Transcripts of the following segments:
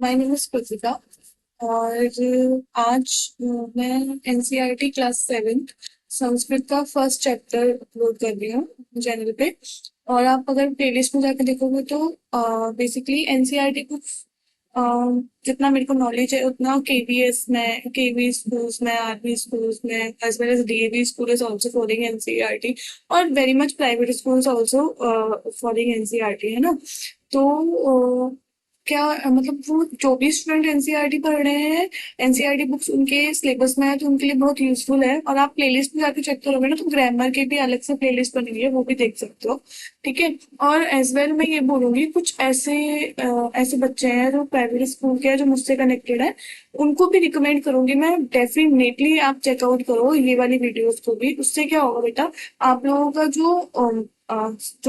My name is Kritika और आज मैं एनसीईआरटी क्लास 7th संस्कृत का फर्स्ट चैप्टर अपलोड कर रही हूँ चैनल पे। और आप अगर प्लेलिस्ट में जाकर देखोगे तो बेसिकली एनसीईआरटी बुक्स जितना मेरे को नॉलेज है उतना केवीएस में, केवी स्कूल्स में, आर्मी स्कूल्स में, as well as DAV school is also following NCERT, और very much private schools also following NCERT, है ना। तो क्या मतलब वो जो भी स्टूडेंट एनसीईआरटी पढ़ रहे हैं, एनसीईआरटी बुक्स उनके सिलेबस में है तो उनके लिए बहुत यूजफुल है। और आप प्लेलिस्ट में जाकर चेक करोगे ना तो ग्रामर के भी अलग से प्लेलिस्ट बनी हुई है, वो भी देख सकते हो। ठीक है। और एज वेल मैं ये बोलूंगी, कुछ ऐसे बच्चे हैं जो प्राइवेट स्कूल के हैं जो मुझसे कनेक्टेड है, उनको भी रिकमेंड करूंगी मैं। डेफिनेटली आप चेकआउट करो ये वाली वीडियोस को भी। उससे क्या होगा बेटा, आप लोगों का जो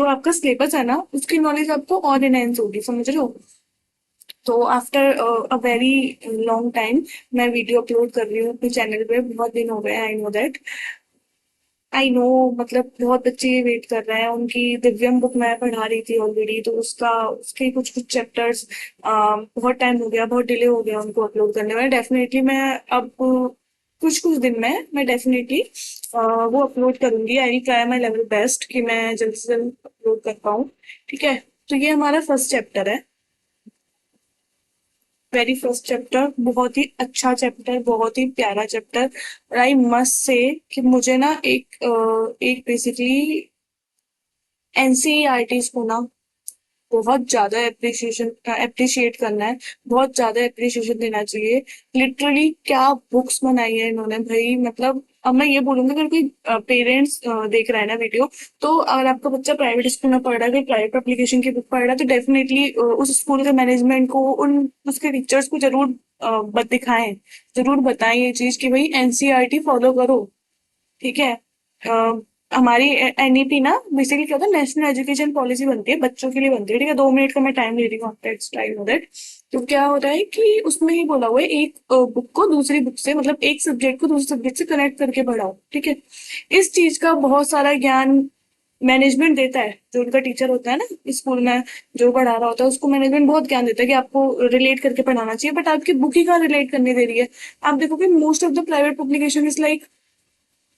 आपका सिलेबस है ना उसकी नॉलेज आपको और एनहेंस होगी, समझ रहे हो। तो after a very long time मैं वीडियो अपलोड कर रही हूँ अपने चैनल पे। बहुत दिन हो गए, I know that, I know. मतलब बहुत बच्चे वेट कर रहे हैं, उनकी दिव्यम बुक मैं पढ़ा रही थी ऑलरेडी, तो उसका उसके कुछ कुछ चैप्टर्स बहुत टाइम हो गया, बहुत डिले हो गया उनको अपलोड करने में। डेफिनेटली मैं अब कुछ कुछ दिन में मैं डेफिनेटली वो अपलोड करूंगी। I try my level best कि मैं जल्द से जल्द अपलोड कर पाऊँ। ठीक है। तो ये हमारा फर्स्ट चैप्टर है, वेरी फर्स्ट चैप्टर। बहुत ही अच्छा चैप्टर, बहुत ही प्यारा चैप्टर। और आई मस्ट से कि मुझे ना एक बेसिकली एनसीईआरटीज को ना बहुत ज्यादा अप्रिशिएट करना है, बहुत ज्यादा अप्रिशिएशन देना चाहिए। लिटरली क्या बुक्स बनाई है इन्होंने भाई। मतलब अब मैं ये बोलूंगी, अगर कोई पेरेंट्स देख रहा है ना वीडियो, तो अगर आपका बच्चा प्राइवेट स्कूल में पढ़ रहा है, कोई प्राइवेट एप्लीकेशन की बुक पढ़ रहा है, तो डेफिनेटली उस स्कूल के मैनेजमेंट को, उन उसके टीचर्स को जरूर दिखाएं, जरूर बताएं ये चीज कि भाई एनसीईआरटी फॉलो करो। ठीक है। हमारी एनईपी ना बेसिकली क्या होता है, नेशनल एजुकेशन पॉलिसी बनती है, बच्चों के लिए बनती है। ठीक है, 2 मिनट का मैं टाइम ले रही हूँ आपका एक्स्ट्रा, आई नो दैट। तो क्या होता है कि उसमें ही बोला हुआ है, एक बुक को दूसरी बुक से, मतलब एक सब्जेक्ट को दूसरे सब्जेक्ट से कनेक्ट करके पढ़ाओ। ठीक है। इस चीज का बहुत सारा ज्ञान मैनेजमेंट देता है, जो उनका टीचर होता है ना स्कूल में, जो पढ़ा रहा होता है उसको मैनेजमेंट बहुत ज्ञान देता है कि आपको रिलेट करके पढ़ाना चाहिए। बट आपकी बुक ही कहाँ रिलेट करने दे रही है। आप देखोगे most of the private publication is like,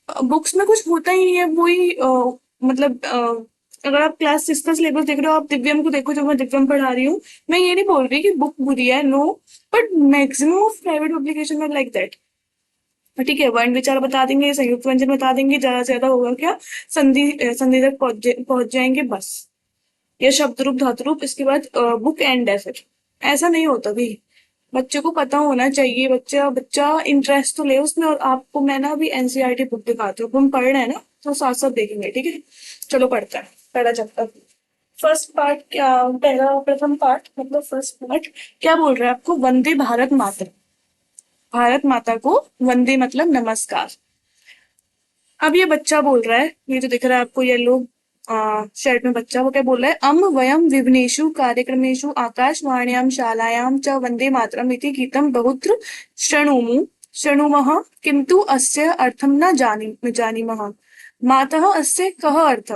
books में कुछ होता ही नहीं है, वही मतलब अगर आप क्लास 6 का सिलेबस देख रहे हो, आप दिव्यम को देखो, जो मैं दिव्यम पढ़ा रही हूँ। मैं ये नहीं बोल रही कि बुक बुरी है, no. But maximum of private publication में लाइक दैट। ठीक है, वर्ण विचार बता देंगे, संयुक्त व्यंजन बता देंगे, ज्यादा से ज्यादा होगा क्या, संधि तक पहुंच जाएंगे बस, या शब्द रूप धातु रूप, इसके बाद बुक एंड है फिर। ऐसा नहीं होता भी। बच्चे को पता होना चाहिए, बच्चा बच्चा इंटरेस्ट तो ले उसमें। और आपको मैं ना अभी एनसीईआरटी बुक दिखाती हूँ, हम पढ़ रहे हैं ना तो साथ साथ देखेंगे। ठीक है, चलो पढ़ते हैं पहला चैप्टर। फर्स्ट पार्ट क्या, पहला प्रथम पार्ट मतलब फर्स्ट पार्ट क्या बोल रहा है आपको, वंदे भारत मातरम। भारत माता को वंदे मतलब नमस्कार। अब ये बच्चा बोल रहा है, ये जो दिख रहा है आपको येलो शर्ट में बच्चा, वो क्या बोल रहा है, अम वयम विभिन्नेषु कार्यक्रमेषु आकाशवाण्यां शालायां च वंदे मातरम इति गीतम बहुत्र शृणुमु शृणुमः किंतु अस्य अर्थम न जानीमः। मातः अस्य कः अर्थ।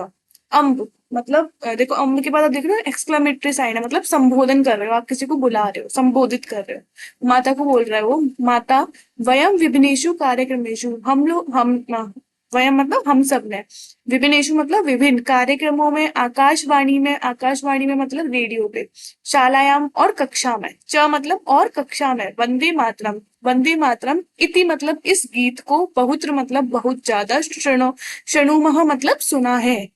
अम्ब मतलब देखो, अम्ब के बाद आप देख रहे हो एक्सक्लेमेटरी साइन है, मतलब संबोधन कर रहे हो, आप किसी को बुला रहे हो, संबोधित कर रहे हो। माता को बोल रहा है वो, माता वयम विभिन्नेषु कार्यक्रमेषु, हम लोग, हम वयम मतलब हम सब ने, विभिन्नेषु मतलब विभिन्न, कार्यक्रमों में, आकाशवाणी में, आकाशवाणी में मतलब रेडियो पे, शालायाम और कक्षा में, च मतलब और, कक्षा में, वंदे मातरम, वंदे मातरम इति मतलब इस गीत को, बहुत्र मतलब बहुत ज्यादा, शृणुमः मतलब सुना है।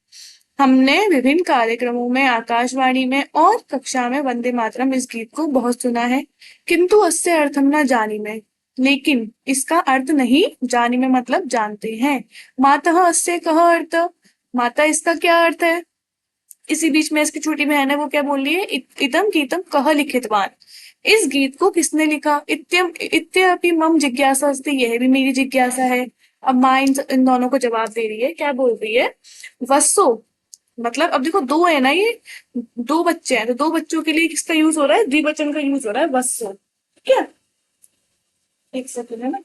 हमने विभिन्न कार्यक्रमों में, आकाशवाणी में और कक्षा में वंदे मातरम इस गीत को बहुत सुना है। किंतु अस्य अर्थम न जानी में, लेकिन इसका अर्थ नहीं जानी में मतलब जानते हैं। मातः अस्य कः अर्थ, माता इसका क्या अर्थ है। इसी बीच में इसकी छोटी बहन है, वो क्या बोल रही है, इदम गीतम कः लिखितवान, इस गीत को किसने लिखा। इत्यम इत्यपि मम जिज्ञासा अस्ति, यह भी मेरी जिज्ञासा है। अब माँ इन दोनों को जवाब दे रही है, क्या बोल रही है, वत्सो मतलब, अब देखो दो है ना ये, दो बच्चे हैं, तो दो बच्चों के लिए किसका यूज हो रहा है, द्विवचन का यूज हो रहा है, वत्सो। ठीक है, एक सेकंड है ना।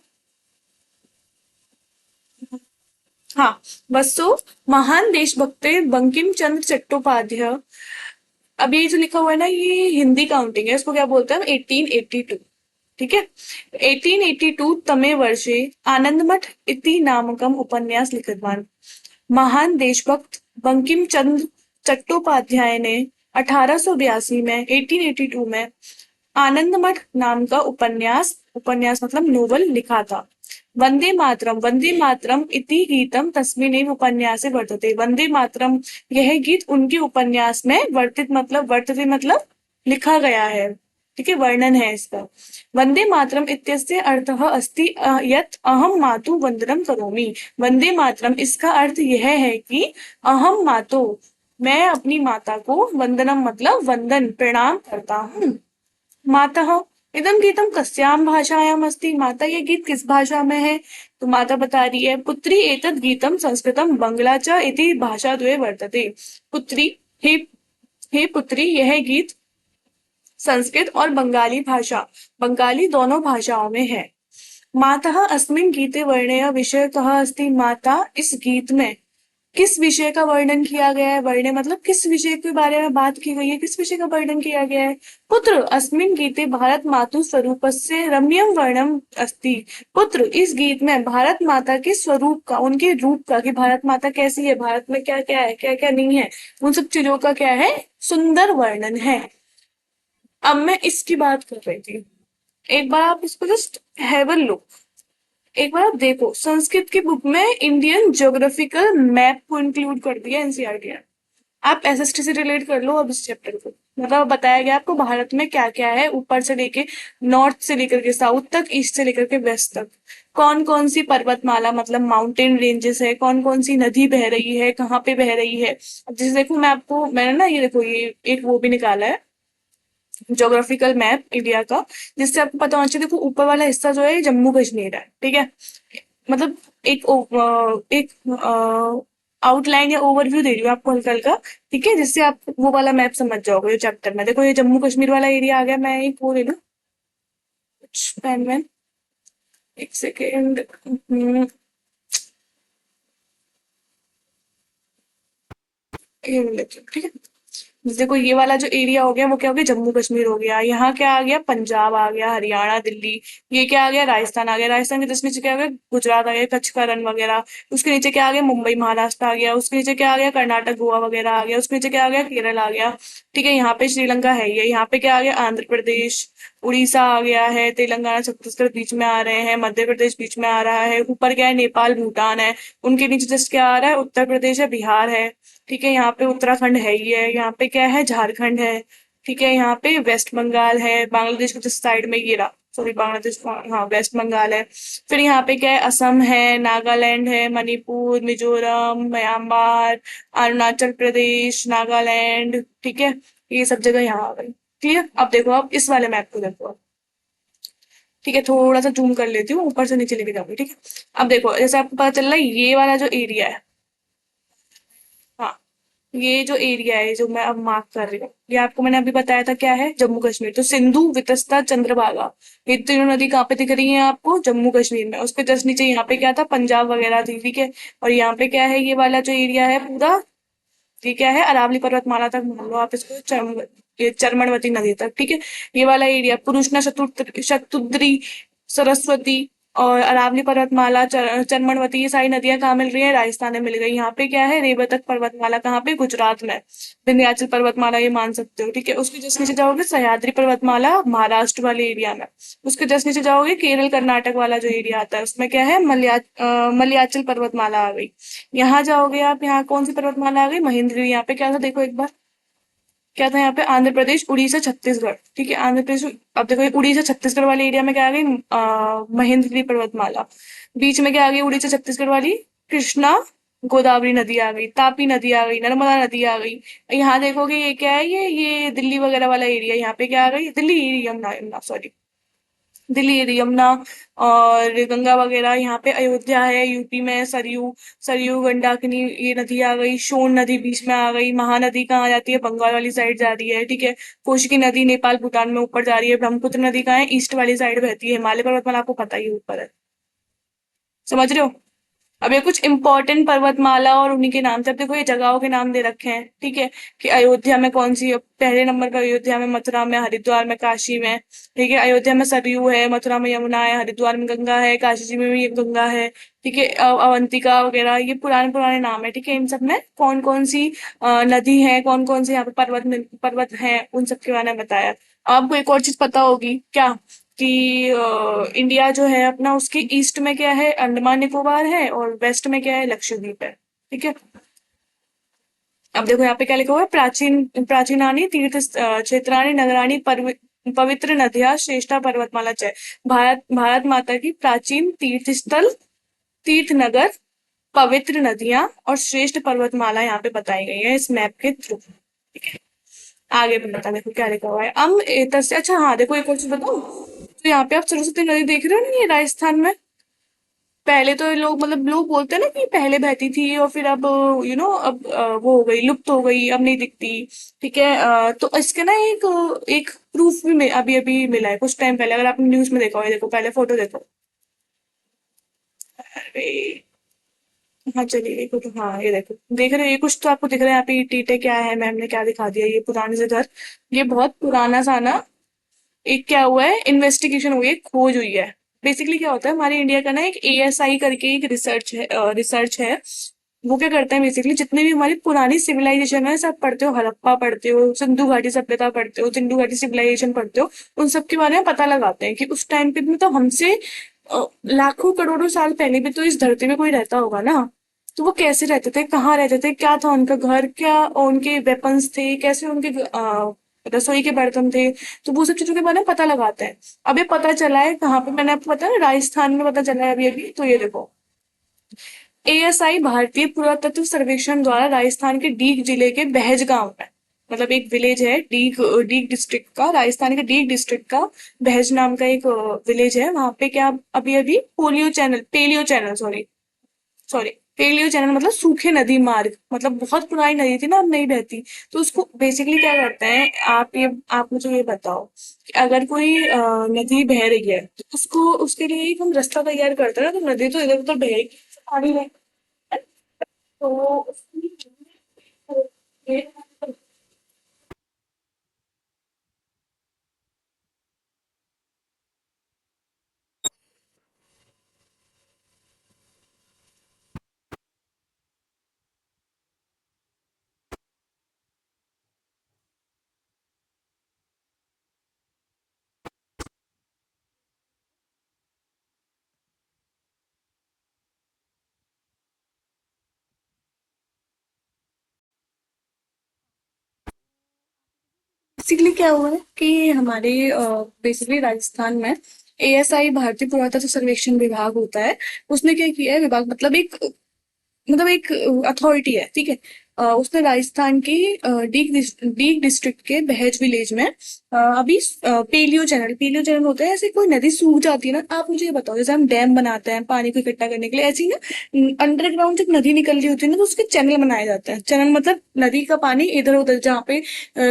हाँ, वत्सो महान देशभक्त बंकिम चंद्र चट्टोपाध्याय अब ये जो लिखा हुआ है ना, ये हिंदी काउंटिंग है, इसको क्या बोलते हैं हम, 1882। ठीक है। 1882 तमे वर्षे आनंदमठ इति नामकम उपन्यास लिखितवान। महान देशभक्त बंकिम चंद्र चट्टोपाध्याय ने 1882 में, 1882 में आनंदमठ नाम का उपन्यास, उपन्यास मतलब नोवेल लिखा था। वंदे मातरम इति गीतम तस्मिन् उपन्यासे वर्तते। वंदे मातरम, यह गीत उनके उपन्यास में वर्तते मतलब लिखा गया है। ठीक है, वर्णन है इसका। वंदे मातरम इत्यस्य अर्थः अस्ति यत् अहम मातु वंदनम करोमि। वंदे मातरम, इसका अर्थ यह है कि अहम मातु, मैं अपनी माता को वंदनम मतलब वंदन प्रणाम करता हूँ। मातः इदं गीतं कस्यां भाषायाम् अस्ति। माता, ये गीत किस भाषा में है? तो माता बता रही है, पुत्री एतद् गीतं संस्कृतं बंगला च इति भाषाद्वये वर्तते। पुत्री, हे हे पुत्री, यह गीत संस्कृत और बंगाली भाषा, बंगाली दोनों भाषाओं में है। मातः अस्मिन् गीते वर्णय विषय कः अस्ति। माता, इस गीत में किस विषय का वर्णन किया गया है? वर्ण्य मतलब किस विषय के बारे में बात की गई है, किस विषय का वर्णन किया गया है? पुत्र अस्मिन् गीते भारत मातु स्वरूपस्य रम्यम वर्णम अस्ति। पुत्र, इस गीत में भारत माता के स्वरूप का, उनके रूप का, कि भारत माता कैसी है, भारत में क्या क्या है, क्या क्या नहीं है, उन सब चीजों का क्या है, सुंदर वर्णन है। अब मैं इसकी बात कर रही थी, एक बार आप इसको जस्ट हैव अ लुक, एक बार आप देखो, संस्कृत की बुक में इंडियन ज्योग्राफिकल मैप को इंक्लूड कर दिया एनसीईआरटी ने। आप एसएसटी से रिलेट कर लो अब इस चैप्टर को। मतलब बताया गया आपको भारत में क्या क्या है, ऊपर से लेके नॉर्थ से लेकर के साउथ तक, ईस्ट से लेकर के वेस्ट तक, कौन कौन सी पर्वतमाला मतलब माउंटेन रेंजेस है, कौन कौन सी नदी बह रही है, कहाँ पे बह रही है। अब जैसे देखो, मैंने ना ये देखो, ये एक वो भी निकाला है, ज्योग्राफिकल मैप इंडिया का, जिससे आपको पता होना चाहिए। देखो ऊपर वाला हिस्सा जो है ये जम्मू कश्मीर है, ठीक है। मतलब एक आउटलाइन या ओवरव्यू दे रही हूँ आपको हल्का हल्का, ठीक है, जिससे आप वो वाला मैप समझ जाओगे। जो चैप्टर में देखो, ये जम्मू कश्मीर वाला एरिया आ गया। मैं एक वो ले लूँ, कुछ पेन वैन, एक सेकेंड। ये ले लेती हूँ, ठीक है। देखो ये वाला जो एरिया हो गया वो क्या हो गया, जम्मू कश्मीर हो गया। यहाँ क्या आ गया, पंजाब आ गया, हरियाणा, दिल्ली। ये क्या आ गया, राजस्थान आ गया। राजस्थान के जस्ट नीचे क्या आ गया, गुजरात आ गया, कच्छ का रण वगैरह। उसके नीचे क्या आ गया, मुंबई महाराष्ट्र आ गया। उसके नीचे क्या आ गया, कर्नाटक गोवा वगैरह आ गया। उसके नीचे क्या आ गया, केरल आ गया। ठीक है, यहाँ पे श्रीलंका है ही है। यहाँ पे क्या आ गया, आंध्र प्रदेश, उड़ीसा आ गया है, तेलंगाना छत्तीसगढ़ बीच में आ रहे हैं, मध्य प्रदेश बीच में आ रहा है। ऊपर क्या है, नेपाल भूटान है। उनके नीचे जस्ट क्या आ रहा है, उत्तर प्रदेश है, बिहार है। ठीक है, यहाँ पे उत्तराखंड है ही है। यहाँ पे क्या है, झारखंड है। ठीक है, यहाँ पे वेस्ट बंगाल है, बांग्लादेश के जिस साइड में ये रहा, सॉरी बांग्लादेश, हाँ वेस्ट बंगाल है। फिर यहाँ पे क्या है, असम है, नागालैंड है, मणिपुर, मिजोरम, म्यांमार, अरुणाचल प्रदेश, नागालैंड। ठीक है, ये सब जगह यहाँ आ गई। क्लियर? अब देखो, आप इस वाले मैप को देखो। ठीक है, थोड़ा सा जूम कर लेती हूँ, ऊपर से नीचे लेके जाऊंगी, ठीक है। अब देखो, जैसे आपको पता चल रहा है, ये वाला जो एरिया है, हाँ, ये जो एरिया है जो मैं अब मार्क कर रही हूँ, ये आपको मैंने अभी बताया था क्या है, जम्मू कश्मीर। तो सिंधु, वितस्ता, चंद्रभागा, ये तीनों नदी कहाँ पे दिख रही है आपको, जम्मू कश्मीर में। उसके जस्ट नीचे यहाँ पे क्या था, पंजाब वगैरह थी, ठीक है। और यहाँ पे क्या है, ये वाला जो एरिया है पूरा, ये क्या है, अरावली पर्वतमाला तक मान लो आप इसको, ये चरमनवती नदी तक, ठीक है। ये वाला एरिया पुरुषना, शतुद्री, सरस्वती और अरावली पर्वतमाला, चरमनवती, ये सारी नदियां कहाँ मिल रही है, राजस्थान में मिल गई। यहाँ पे क्या है, रेबतक पर्वतमाला कहाँ पे, गुजरात में। विंध्याचल पर्वतमाला ये मान सकते हो, ठीक है। उसके जस्ट नीचे जाओगे, सह्याद्री पर्वतमाला महाराष्ट्र वाले एरिया में। उसके जस्ट नीचे जाओगे, केरल कर्नाटक वाला जो एरिया आता है, उसमें क्या है, मलयाचल पर्वतमाला आ गई। यहाँ जाओगे आप, यहाँ कौन सी पर्वतमाला आ गई, महेंद्रगिरी। यहाँ पे क्या था, देखो एक बार, क्या था यहाँ पे, आंध्र प्रदेश, उड़ीसा, छत्तीसगढ़। ठीक है, आंध्र प्रदेश। अब देखो ये उड़ीसा छत्तीसगढ़ वाले एरिया में क्या आ गई, महेंद्रगिरी पर्वतमाला। बीच में क्या आ गई, उड़ीसा छत्तीसगढ़ वाली, कृष्णा गोदावरी नदी आ गई, तापी नदी आ गई, नर्मदा नदी आ गई। यहाँ देखोगे ये क्या है, ये दिल्ली वगैरह वाला एरिया। यहाँ पे क्या आ गई, दिल्ली, यमुना, यमुना सॉरी, दिल्ली, यमुना और गंगा वगैरह। यहाँ पे अयोध्या है, यूपी में सरयू, सरयू गंडाकिनी ये नदी आ गई। सोन नदी बीच में आ गई। महानदी कहाँ आ जाती है, बंगाल वाली साइड जा रही है, ठीक है। कोशी नदी नेपाल भूटान में ऊपर जा रही है। ब्रह्मपुत्र नदी कहाँ है, ईस्ट वाली साइड बहती है। हिमालय पर्वतमाला आपको पता ही है ऊपर है, समझ रहे हो। अब ये कुछ इंपॉर्टेंट पर्वतमाला और उन्हीं के नाम से, अब देखो ये जगहों के नाम दे रखे हैं, ठीक है, कि अयोध्या में कौन सी, पहले नंबर पर अयोध्या में, मथुरा में, हरिद्वार में, काशी में, ठीक है, अयोध्या में सरयू है, मथुरा में यमुना है, हरिद्वार में गंगा है, काशी जी में भी ये गंगा है, ठीक है, अवंतिका वगैरह, ये पुराने पुराने नाम है, ठीक है, इन सब में कौन कौन सी नदी है, कौन कौन से यहाँ पे पर्वत है, उन सब के बारे में बताया। आपको एक और चीज पता होगी क्या, कि इंडिया जो है अपना, उसके ईस्ट में क्या है, अंडमान निकोबार है, और वेस्ट में क्या है, लक्षद्वीप है, ठीक है। अब देखो यहाँ पे क्या लिखा हुआ है, प्राचीन प्राचीनानी तीर्थ क्षेत्राणि नगराणी पवित्र नदियाँ श्रेष्ठा पर्वतमाला च। भारत माता की प्राचीन तीर्थ स्थल, तीर्थ नगर, पवित्र नदियां और श्रेष्ठ पर्वतमाला यहाँ पे बताई गई है इस मैप के थ्रू। आगे भी बता, देखो क्या लिखा हुआ है, अच्छा हाँ, देखो एक और चीज बताओ, तो यहाँ पे आप सरस्वती नदी देख रहे हो ना, ये राजस्थान में, पहले तो लोग, मतलब लोग बोलते हैं ना कि पहले बहती थी और फिर अब अब वो हो गई, लुप्त हो गई, अब नहीं दिखती, ठीक है, तो इसके ना एक एक प्रूफ भी अभी अभी मिला है कुछ टाइम पहले, अगर आपने न्यूज में देखा हो, ये देखो पहले फोटो देखो। अरे हाँ चलिए, देखो तो हाँ, ये देखो, देख रहे हो, ये कुछ तो आपको दिख रहा है यहाँ पे, ये टीटे क्या है, मैम ने क्या दिखा दिया, ये पुराने से घर, ये बहुत पुराना सा ना, एक क्या हुआ है, इन्वेस्टिगेशन हुई है, खोज हुई है। बेसिकली क्या होता है, हमारे इंडिया का ना एक एएसआई करके एक रिसर्च है। वो क्या करते हैं, बेसिकली जितने भी हमारी पुरानी सिविलाइजेशन है, सब पढ़ते हो, हड़प्पा पढ़ते हो, सिंधु घाटी सभ्यता पढ़ते हो, सिंधु घाटी सिविलाइजेशन पढ़ते हो, उन सब के बारे में पता लगाते हैं कि उस टाइम पे भी तो हमसे लाखों करोड़ों साल पहले भी तो इस धरती में कोई रहता होगा ना, तो वो कैसे रहते थे, कहाँ रहते थे, क्या था उनका घर, क्या उनके वेपन्स थे, कैसे उनके रसोई के बर्तन थे, तो वो सब चीजों के बारे में पता लगाते हैं। अब ये पता चला है कहाँ पे, मैंने आपको बताया ना, राजस्थान में पता चला है अभी अभी, तो ये देखो, एएसआई भारतीय पुरातत्व सर्वेक्षण द्वारा राजस्थान के डीग जिले के बहज गांव में, मतलब एक विलेज है डीग, डीग डिस्ट्रिक्ट का, राजस्थान के डीग डिस्ट्रिक्ट का बहज नाम का एक विलेज है, वहां पे क्या अभी अभी paleo channel, sorry sorry, paleo channel मतलब सूखे नदी मार्ग, मतलब बहुत पुरानी नदी थी ना, अब नहीं बहती, तो उसको बेसिकली क्या करते हैं, आप मुझे ये बताओ कि अगर कोई नदी बह रही है, तो उसको, उसके लिए एक हम रास्ता तैयार करते हैं ना, तो नदी तो इधर उधर बहेगी, पानी में, तो उसकी बेसिकली क्या हुआ है कि हमारे बेसिकली राजस्थान में एएसआई भारतीय पुरातत्व सर्वेक्षण विभाग होता है, उसने क्या किया है, विभाग मतलब एक अथॉरिटी है, ठीक है, उसने राजस्थान के डीग डिस्ट्रिक्ट के बहज विलेज में अभी पेलियो चैनल होता है, ऐसे कोई नदी सूख जाती है ना, आप मुझे ये बताओ, जैसे हम डैम बनाते हैं पानी को इकट्ठा करने के लिए, ऐसे ही ना अंडरग्राउंड जब नदी निकल रही होती है ना, तो उसके चैनल बनाए जाते हैं, चैनल मतलब नदी का पानी इधर उधर जहाँ पे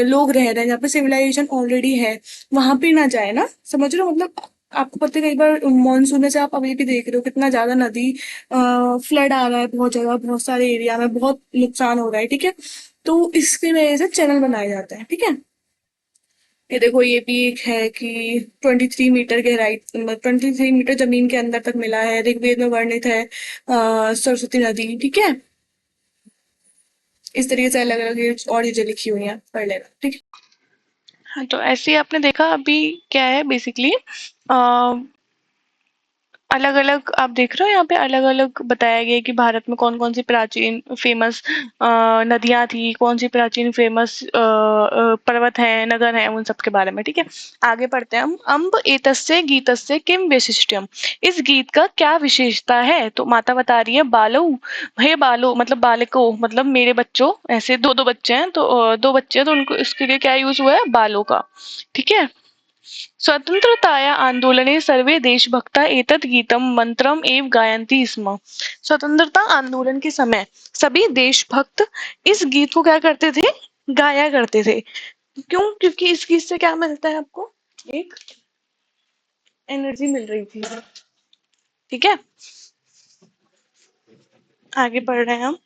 लोग रह रहे हैं, जहाँ पे सिविलाइजेशन ऑलरेडी है, वहां पे ना जाए ना, समझ रहे हो, मतलब आपको पता है कई बार मानसून में से आप अभी भी देख रहे हो कितना ज्यादा नदी फ्लड आ रहा है, बहुत जगह बहुत सारे एरिया में बहुत नुकसान हो रहा है, ठीक है, तो इसकी वजह से चैनल बनाए जाते हैं, ठीक है। ये देखो, ये भी एक है कि 23 मीटर गहराई, 23 मीटर जमीन के अंदर तक मिला है, ऋग्वेद में वर्णित है सरस्वती नदी, ठीक है, इस तरीके से अलग अलग और चीजें लिखी हुई हैं, पढ़ लेना, ठीक है। हाँ, तो ऐसे ही आपने देखा अभी क्या है बेसिकली, अलग अलग आप देख रहे हो यहाँ पे अलग अलग बताया गया है कि भारत में कौन कौन सी प्राचीन फेमस नदियां थी, कौन सी प्राचीन फेमस पर्वत हैं, नगर हैं, उन सब के बारे में, ठीक है। आगे पढ़ते हैं हम। अम्ब एतस्य गीतस्य किम वैशिष्ट्यम, इस गीत का क्या विशेषता है, तो माता बता रही है, बालो, हे बालो मतलब बालको मतलब मेरे बच्चों, ऐसे दो दो बच्चे हैं, तो दो बच्चे हैं, तो उनको इसके लिए क्या यूज हुआ है, बालों का, ठीक है। स्वतन्त्रताया आन्दोलने सर्वे देशभक्ता एतत् गीतम मंत्रम एव गायन्ति स्म। स्वतंत्रता आंदोलन के समय सभी देशभक्त इस गीत को क्या करते थे, गाया करते थे। क्यों? क्योंकि इस गीत से क्या मिलता है आपको, एक एनर्जी मिल रही थी, ठीक है। आगे बढ़ रहे हैं हम।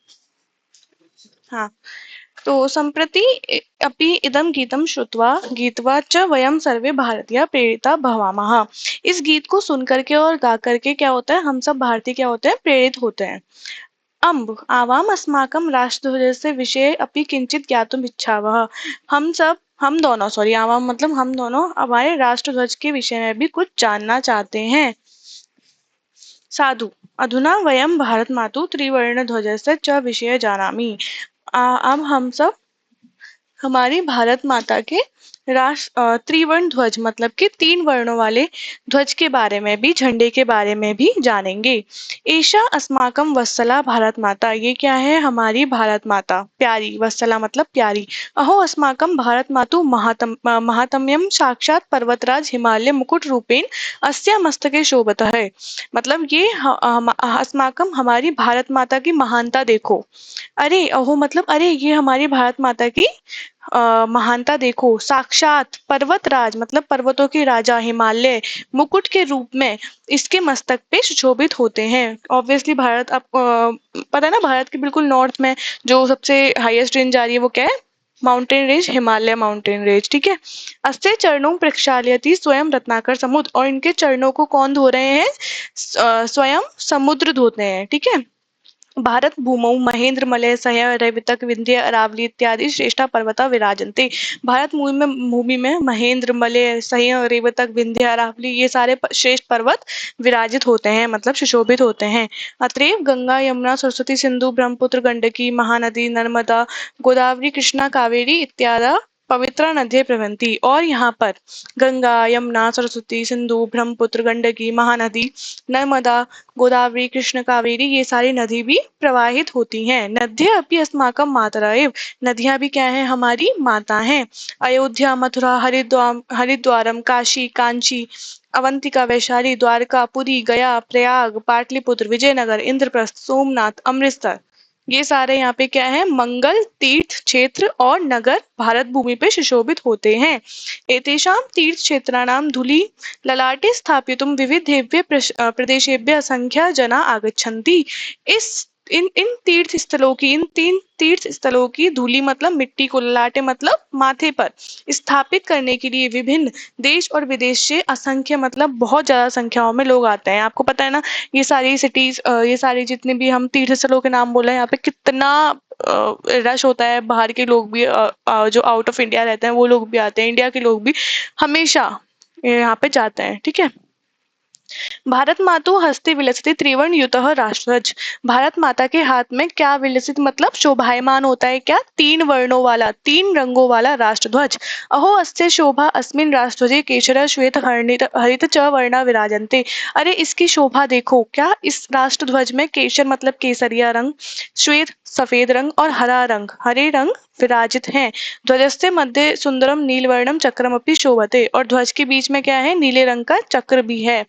हाँ, तो सम्प्रति अपि इदं गीतं श्रुत्वा गीत्वा च वयं सर्वे भारतीयाः प्रेरिता भवामः। इस गीत को सुन करके और गा करके क्या होता है, हम सब भारतीय क्या होते हैं, प्रेरित होते हैं। अम्ब आवाम अस्माकं राष्ट्रध्वजस्य विषये अपि किंचित ज्ञातुम् इच्छावः। हम दोनों, सॉरी, आवाम मतलब हम दोनों हमारे राष्ट्रध्वज के विषय में भी कुछ जानना चाहते हैं। साधु अधुना वयं भारतमातु त्रिवर्णध्वजस्य च विषये जानामि। अब हम सब हमारी भारत माता के त्रिवर्ण ध्वज मतलब कि 3 वर्णों वाले ध्वज के बारे में भी, झंडे के बारे में भी जानेंगे। एषा अस्माकं वत्सला भारत माता, ये क्या है, हमारी भारत माता प्यारी, वत्सला मतलब प्यारी। अहो अस्माकं भारत मातु महात्म्यं साक्षात् पर्वतराज हिमालय मुकुट रूपेण अस्या मस्तके शोभतः है। मतलब ये अस्माकं हमारी भारत माता की महानता देखो। अरे अहो मतलब अरे ये हमारी भारत माता की महानता देखो। साक्षात पर्वतराज मतलब पर्वतों के राजा हिमालय मुकुट के रूप में इसके मस्तक पे सुशोभित होते हैं। ऑब्वियसली भारत, आप पता है ना, भारत के बिल्कुल नॉर्थ में जो सबसे हाईएस्ट रेंज आ रही है वो क्या है, mountain range, Himalaya mountain range, ठीक है। अस्ते चरणों प्रक्षालयति स्वयं रत्नाकर समुद्र, और इनके चरणों को कौन धो रहे हैं, स्वयं समुद्र धोते हैं, ठीक है। भारत भूमौ महेंद्र मलय सह्य रैवतक विंध्य अरावली इत्यादि श्रेष्ठा पर्वता विराजन्ते। भारत भूमि में महेंद्र मलय सह्य रेवतक विंध्य अरावली ये सारे श्रेष्ठ पर्वत विराजित होते हैं, मतलब सुशोभित होते हैं। अतएव गंगा यमुना सरस्वती सिंधु ब्रह्मपुत्र गंडकी महानदी नर्मदा गोदावरी कृष्णा कावेरी इत्यादि पवित्र नदियाँ प्रवहन्ति। और यहाँ पर गंगा यमुना सरस्वती सिंधु ब्रह्मपुत्र गंडकी महानदी नर्मदा गोदावरी कृष्ण कावेरी ये सारी नदी भी प्रवाहित होती हैं। नद्यः अपि अस्माकं मातरः एव, नदियां भी क्या है, हमारी माता हैं। अयोध्या मथुरा हरिद्वारम काशी कांची अवंतिका वैशाली द्वारका पुरी गया प्रयाग पाटलिपुत्र विजयनगर इंद्रप्रस्थ सोमनाथ अमृतसर, ये सारे यहाँ पे क्या है, मंगल तीर्थ क्षेत्र और नगर भारत भूमि पे सुशोभित होते हैं। एतेषां तीर्थ क्षेत्राणां धूलि ललाटे स्थापितुं विविधेभ्यः प्रदेशेभ्यः असंख्या जना आगच्छन्ति। इस इन तीर्थ स्थलों की, इन 3 तीर्थ स्थलों की धूलि मतलब मिट्टी को, ललाटे मतलब माथे पर स्थापित करने के लिए विभिन्न देश और विदेश से असंख्य मतलब बहुत ज्यादा संख्याओं में लोग आते हैं। आपको पता है ना, ये सारी सिटीज, ये सारी जितने भी हम तीर्थ स्थलों के नाम बोले, यहाँ पे कितना रश होता है। बाहर के लोग भी, जो आउट ऑफ इंडिया रहते हैं वो लोग भी आते हैं, इंडिया के लोग भी हमेशा यहाँ पे जाते हैं, ठीक है। भारत मातु हस्ते विलसति त्रिवर्ण युतः राष्ट्रध्वज, भारत माता के हाथ में क्या विलसित मतलब शोभायमान होता है, क्या, 3 वर्णों वाला, 3 रंगों वाला राष्ट्रध्वज। अहो अस्य शोभा अस्मिन् राष्ट्रध्वजे केशर श्वेत हरित च वर्णा विराजन्ते। अरे इसकी शोभा देखो, क्या इस राष्ट्रध्वज में केशर मतलब केसरिया रंग, श्वेत सफेद रंग और हरा रंग, हरे रंग विराजित हैं। ध्वजस्य मध्ये सुंदरम नीलवर्णम चक्रमपि शोभते, और ध्वज के बीच में क्या है, नीले रंग का चक्र भी है,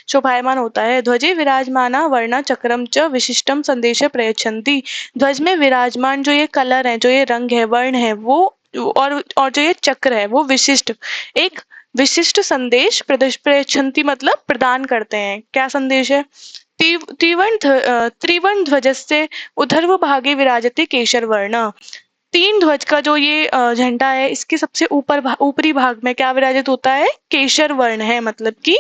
शोभायमान होता है। ध्वजे विराजमाना वर्णा चक्रम च विशिष्टम संदेश प्रयच्छन्ति, ध्वज में विराजमान जो ये कलर है, जो ये रंग है, वर्ण है, वो और जो ये चक्र है वो विशिष्ट, एक विशिष्ट संदेश प्रयच्छन्ति मतलब प्रदान करते हैं। क्या संदेश है, त्रिवर्ण ध्वजस्य उधर्व भागे विराजते केशर वर्ण, 3 ध्वज का जो ये झंडा है, इसके सबसे ऊपरी भाग में क्या विराजित होता है, केशर वर्ण है, मतलब कि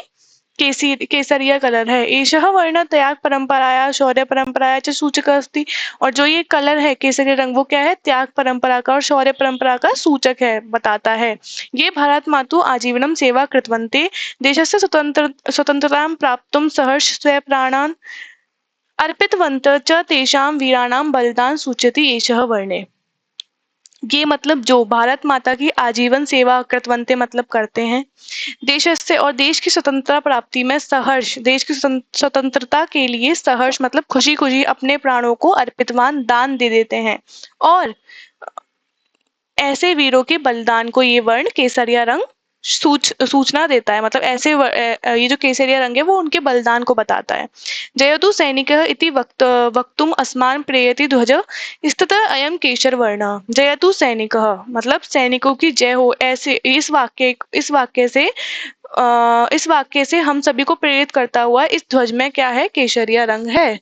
केसरिया कलर है। एषः वर्ण त्याग परंपराया शौर्य परंपराया च सूचक अस्ति, और जो ये कलर है केसरी रंग, वो क्या है, त्याग परंपरा का और शौर्य परंपरा का सूचक है, बताता है। ये भारत मातु आजीवनम सेवा कृतवन्ते देशस्य स्वतंत्रतां प्राप्तुं सहर्ष स्वप्राणान् अर्पितवन्तः च तेषां वीराणां बलिदान सूचयति एषः वर्णे। ये मतलब जो भारत माता की आजीवन सेवा कृतवंते मतलब करते हैं, देश से और देश की स्वतंत्रता प्राप्ति में सहर्ष, देश की स्वतंत्रता के लिए सहर्ष मतलब खुशी खुशी अपने प्राणों को अर्पितवान दान दे देते हैं, और ऐसे वीरों के बलिदान को ये वर्ण केसरिया रंग सूचना देता है, मतलब ऐसे ये जो केसरिया रंग है वो उनके बलिदान को बताता है। जयतु सैनिकः इति वक्तुम अस्मान् प्रेयति ध्वज स्ततः अयम केशर वर्ण। जयतु सैनिकः मतलब सैनिकों की जय हो, ऐसे इस वाक्य से हम सभी को प्रेरित करता हुआ इस ध्वज में क्या है, केसरिया रंग है।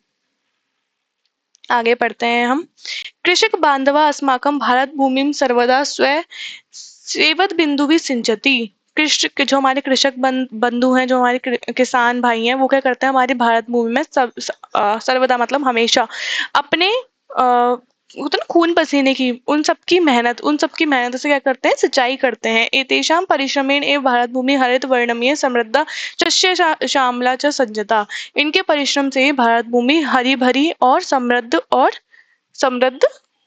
आगे पढ़ते हैं हम। कृषक बांधवा अस्माकं भारत भूमिम सर्वदा स्व सेवद बिंदु भी सिंचती। कृषक जो हमारे कृषक बंधु हैं, जो हमारे किसान भाई हैं, वो क्या करते हैं, हमारी भारत भूमि में सर्वदा मतलब हमेशा अपने होता ना खून पसीने की, उन सबकी मेहनत से क्या करते हैं, सिंचाई करते हैं। एतेषां परिश्रमेण एव भारत भूमि हरित वर्णमय समृद्ध शस्य श्यामला च सज्जता। इनके परिश्रम से भारत भूमि हरी भरी और समृद्ध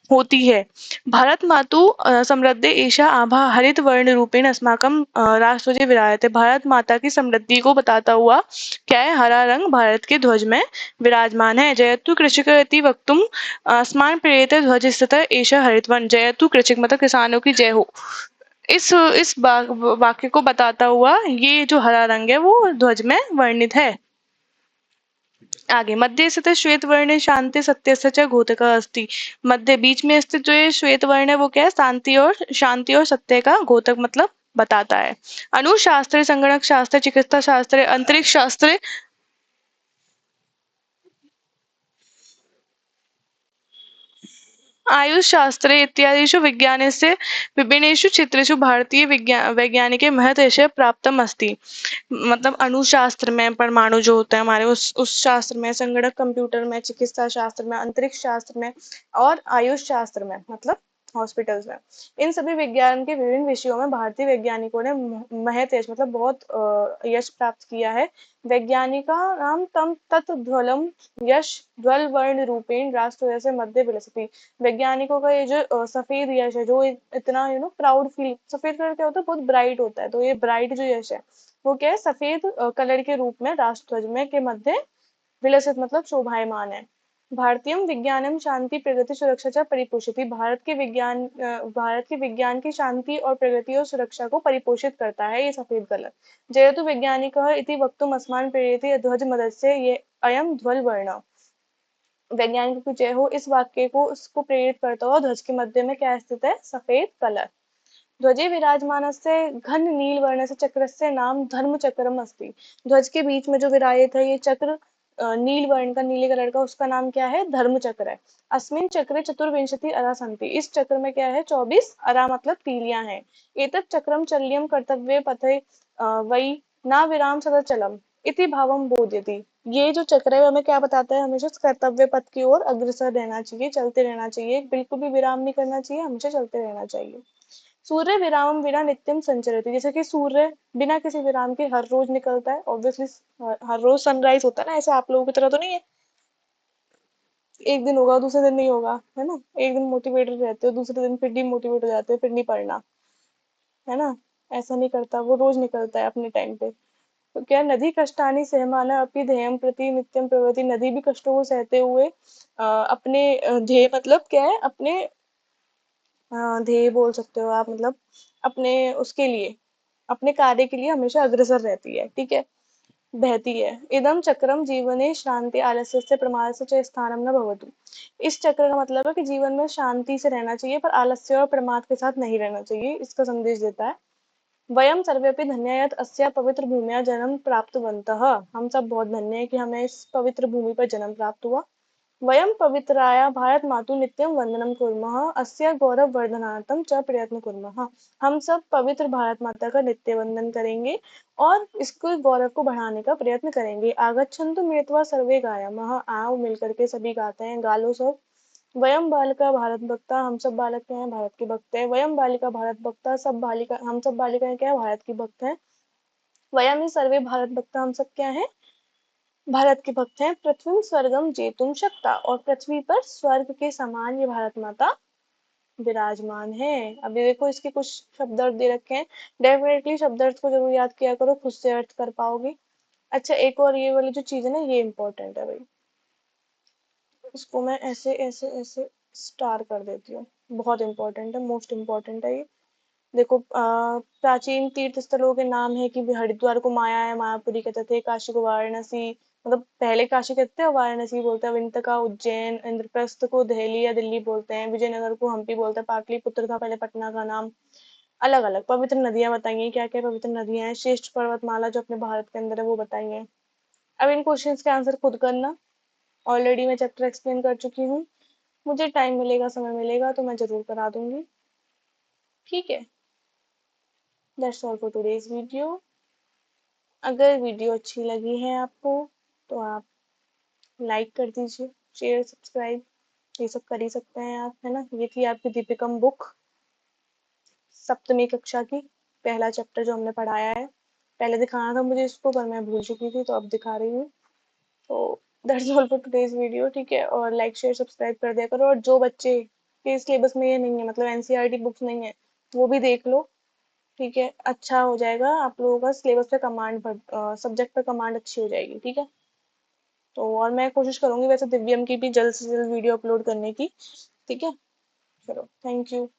होती है। भारत मातु समृद्धे एषा आभा हरित वर्ण रूपेण अस्माकं राष्ट्रध्वजे विराजते। भारत माता की समृद्धि को बताता हुआ क्या है, हरा रंग भारत के ध्वज में विराजमान है। जयतु कृषक इति वक्तुम अस्मान् प्रेरयते ध्वज स्थितः एषः हरितवर्ण। जयतु कृषक मतलब किसानों की जय हो। इस वाक्य को बताता हुआ ये जो हरा रंग है वो ध्वज में वर्णित है। आगे मध्य स्थित श्वेत वर्ण शांति सत्यस्य च घोतकः अस्ति। मध्य बीच में स्थित जो ये श्वेत वर्ण है वो क्या है, शांति और सत्य का घोतक मतलब बताता है। अणुशास्त्र, संगणक शास्त्र, चिकित्सा शास्त्र, अंतरिक्ष शास्त्र, आयुष शास्त्रे इत्यादिषु विज्ञानस्य विभिन्नेषु क्षेत्रेषु भारतीय वैज्ञानिके महत् यशः प्राप्तम् अस्ति। मतलब अणुशास्त्र में परमाणु जो होता है हमारे, उस शास्त्र में, संगणक कंप्यूटर में, चिकित्सा शास्त्र में, अंतरिक्ष शास्त्र में और आयुष शास्त्र में मतलब हॉस्पिटल्स में, इन सभी विज्ञान के विभिन्न विषयों में भारतीय वैज्ञानिकों ने महत यश मतलब बहुत यश प्राप्त किया है। वैज्ञानिका नाम तम तत्ध्वलम यश ध्वल वर्ण रूपेण राष्ट्र से मध्य विलसती। वैज्ञानिकों का ये जो सफेद यश है, जो इतना प्राउड फील, सफेद कलर क्या होता है, बहुत ब्राइट होता है, तो ये ब्राइट जो यश है वो क्या है, सफेद कलर के रूप में राष्ट्र ध्वज में के मध्य विलसित मतलब शोभायमान है। भारतीय विज्ञानम शांति प्रगति सुरक्षा च परिपोषित। भारत के विज्ञान की शांति और प्रगति और सुरक्षा को परिपोषित करता है ये सफेद कलर। जयतु वैज्ञानिक इति वक्तुम अस्मान् प्रेरयति ध्वज मदस्य ये अयम ध्वल वर्ण। वैज्ञानिक की जय हो, इस वाक्य को उसको प्रेरित करता हुआ ध्वज के मध्य में क्या स्थित है, सफेद कलर। ध्वजे विराजमानस्य घन नीलवर्णस्य चक्रस्य नाम धर्मचक्रम अस्ति। ध्वज के बीच में जो विराजित है ये चक्र नील वर्ण का, नीले कलर का, उसका नाम क्या है, धर्म चक्र है। अस्मिन चक्रे चतुर्विंशति अरा सन्ति। इस चक्र में क्या है, 24 अरा मतलब तीलियां हैं। एतत् चक्रम चल्यम कर्तव्ये पथे वै न विराम सदा चलम इति भावम बोध्यति। ये जो चक्र है हमें क्या बताता है, हमेशा कर्तव्य पथ की ओर अग्रसर रहना चाहिए, चलते रहना चाहिए, बिल्कुल भी विराम नहीं करना चाहिए, हमेशा चलते रहना चाहिए। सूर्य विराम विना नित्यम संचरति। जैसे कि सूर्य बिना किसी विराम के हर रोज निकलता है, ऑब्वियसली हर रोज सनराइज होता है ना, ऐसे आप लोगों की तरह तो नहीं है, एक दिन होगा दूसरे दिन नहीं होगा, है ना, एक दिन मोटिवेटेड रहते हो दूसरे दिन फिर डिमोटिवेट हो जाते हो, फिर नहीं पढ़ना, है ना, ऐसा नहीं करता, वो रोज निकलता है अपने टाइम पे। तो क्या नदी कष्टानि सहमाना अपनी ध्येयम प्रति नित्यम प्रवृत्ति। नदी भी कष्टों को सहते हुए अपने ध्येय मतलब क्या है, अपने ध्येय बोल सकते हो आप, मतलब अपने उसके लिए, अपने कार्य के लिए हमेशा अग्रसर रहती है, ठीक है, बहती है। इदम चक्रम जीवने शांति आलस्य से प्रमादस्य च स्थानम न भवतु। इस चक्र का मतलब है कि जीवन में शांति से रहना चाहिए पर आलस्य और प्रमाद के साथ नहीं रहना चाहिए, इसका संदेश देता है। वयम सर्वेपि धन्या यत् अस्या पवित्र भूमिया जन्म प्राप्तवन्तः। हम सब बहुत धन्य है कि हमें इस पवित्र भूमि पर जन्म प्राप्त हुआ। वयं पवित्राया भारत मातु नित्यं वंदनं कुर्मः अस्या गौरव वर्धनार्थं च प्रयत्न कुर्मः। हम सब पवित्र भारत माता का नित्य वंदन करेंगे और इसको गौरव को बढ़ाने का प्रयत्न करेंगे। आगच्छन्तु मिलित्वा सर्वे गायामः। आओ मिलकर के सभी गाते हैं, गा लो सब। वयम बालिका भारत भक्ता। हम सब बालक क्या हैं, भारत के भक्त हैं। वयम बालिका भारत भक्ता। सब बालिका, हम सब बालिकाएं क्या है, भारत की भक्त हैं। वयम ही सर्वे भारत भक्ता। हम सब क्या है, भारत के भक्त हैं। पृथ्वी स्वर्गम जेतुम शक्ता। और पृथ्वी पर स्वर्ग के समान ये भारत माता विराजमान है। अभी देखो इसके कुछ शब्द अर्थ दे रखे हैं, डेफिनेटली शब्द अर्थ को जरूर याद किया करो, खुद से अर्थ कर पाओगे। अच्छा, एक और ये वाली जो चीज है ना, ये इंपॉर्टेंट है भाई, इसको मैं ऐसे ऐसे ऐसे स्टार कर देती हूँ, बहुत इंपॉर्टेंट है, मोस्ट इंपॉर्टेंट है ये। देखो प्राचीन तीर्थ स्थलों के नाम है कि हरिद्वार को माया है, मायापुरी कहते थे, काशी को वाराणसी, मतलब पहले काशी कहते थे और वाराणसी बोलते हैं। विंध्य का उज्जैन, इंद्रप्रस्थ को दिल्ली या दिल्ली बोलते हैं, विजयनगर को हम्पी बोलते हैं, पाटलिपुत्र था पहले पटना का नाम। अलग अलग पवित्र नदियां बताइए, क्या क्या पवित्र नदियां हैं। श्रेष्ठ पर्वतमाला जो अपने भारत के अंदर है वो बताइए। अब इन क्वेश्चंस के आंसर खुद करना, ऑलरेडी मैं चैप्टर एक्सप्लेन कर चुकी हूँ। मुझे टाइम मिलेगा, समय मिलेगा तो मैं जरूर करा दूंगी। ठीक है। That's all for today's video. अगर वीडियो अच्छी लगी है आपको तो आप लाइक कर दीजिए, शेयर, सब्सक्राइब, ये सब कर ही सकते हैं आप, है ना। ये थी आपकी दीपिकम बुक, सप्तमी कक्षा की, पहला चैप्टर जो हमने पढ़ाया है। पहले दिखाना था मुझे इसको पर मैं भूल चुकी थी, तो अब दिखा रही हूँ। तो that's all for today's video. ठीक है, और लाइक शेयर सब्सक्राइब कर दिया करो। और जो बच्चे के सिलेबस में ये नहीं है, मतलब एनसीईआरटी बुक्स नहीं है, वो भी देख लो। ठीक है, अच्छा हो जाएगा आप लोगों का सिलेबस पे कमांड, सब्जेक्ट पे कमांड अच्छी हो जाएगी। ठीक है, तो और मैं कोशिश करूंगी वैसे दिव्यम की भी जल्द से जल्द वीडियो अपलोड करने की। ठीक है, चलो, थैंक यू।